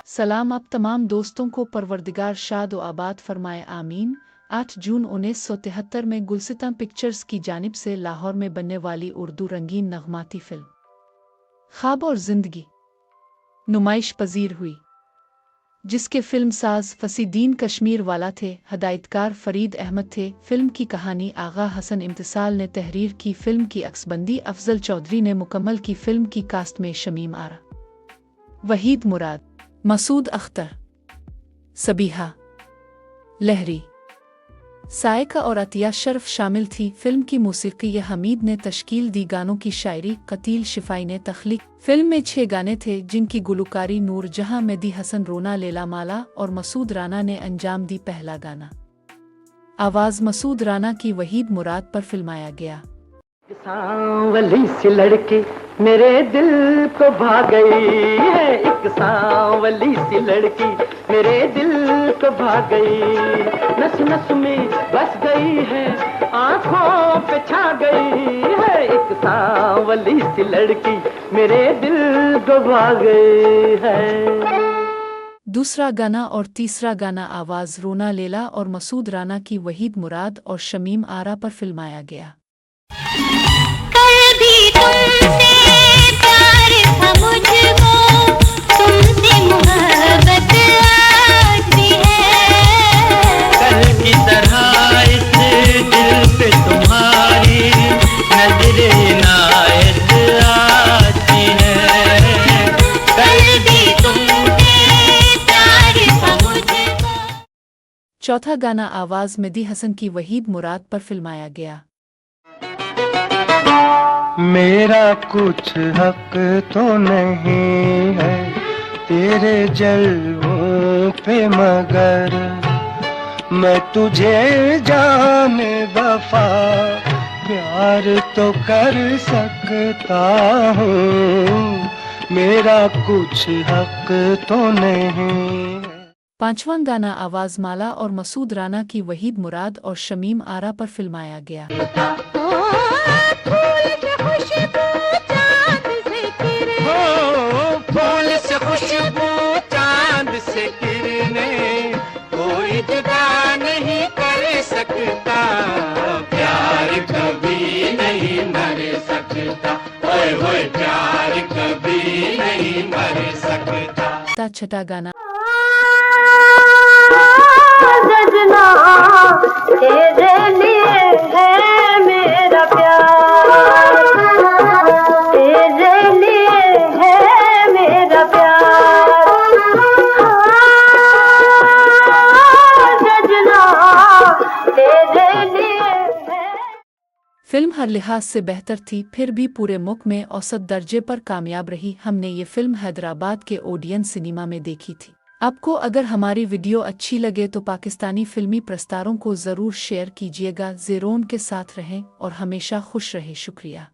सलाम आप तमाम दोस्तों को परवरदिगार शाद व आबाद फरमाए आमीन। 8 जून 1973 में गुलसितां पिक्चर्स की जानिब से लाहौर में बनने वाली उर्दू रंगीन नगमाती फिल्म ख्वाब और जिंदगी नुमाइश पजीर हुई, जिसके फिल्म साज फसीदीन कश्मीर वाला थे, हदायतकार फरीद अहमद थे। फिल्म की कहानी आगा हसन इम्तिसाल ने तहरीर की, फिल्म की अक्सबंदी अफजल चौधरी ने मुकम्मल की। फिल्म की कास्ट में शमीम आरा, वहीद मुराद, मसूद अख्तर, सबीहा लहरी, सायका और अतिया शर्फ शामिल थी। फिल्म की मौसीकी हमीद ने तश्कील दी, गानों की शायरी कतील शिफाई ने तख्लीक। फिल्म में 6 गाने थे, जिनकी गुलकारी नूर जहां, मेहदी हसन, रोना, लैला माला और मसूद राना ने अंजाम दी। पहला गाना आवाज़ मसूद राना की, वहीद मुराद पर फिल्माया गया। सांवली सी लड़की मेरे दिल को भा गई है, एक सांवली सी लड़की मेरे दिल को भा गई, नस नस में बस गई है, आंखों पे छा गई है, एक सांवली सी लड़की मेरे दिल को भा गई है। दूसरा गाना और तीसरा गाना आवाज़ रोना, लैला और मसूद राना की, वहीद मुराद और शमीम आरा पर फिल्माया गया। चौथा गाना आवाज़ मेहदी हसन की, वहीद मुराद पर फिल्माया गया। मेरा कुछ हक तो नहीं है तेरे जलवों पे, मगर मैं तुझे जाने वफा प्यार तो कर सकता हूँ, मेरा कुछ हक तो नहीं। पांचवां गाना आवाज़ माला और मसूद राना की, वहीद मुराद और शमीम आरा पर फिल्माया गया। फूल से खुशबू चांद से किरने, कोई जुदा नहीं कर सकता, प्यार कभी नहीं मर सकता, ओए होए प्यार कभी नहीं मर सकता। छठा गाना सजना तेरे लिए है मेरा प्यार, तेरे लिए है मेरा प्यार, सजना तेरे लिए है। फिल्म हर लिहाज से बेहतर थी, फिर भी पूरे मुल्क में औसत दर्जे पर कामयाब रही। हमने ये फिल्म हैदराबाद के ओडियन सिनेमा में देखी थी। आपको अगर हमारी वीडियो अच्छी लगे तो पाकिस्तानी फिल्मी प्रस्तारों को ज़रूर शेयर कीजिएगा। ज़ेरोन के साथ रहें और हमेशा खुश रहें। शुक्रिया।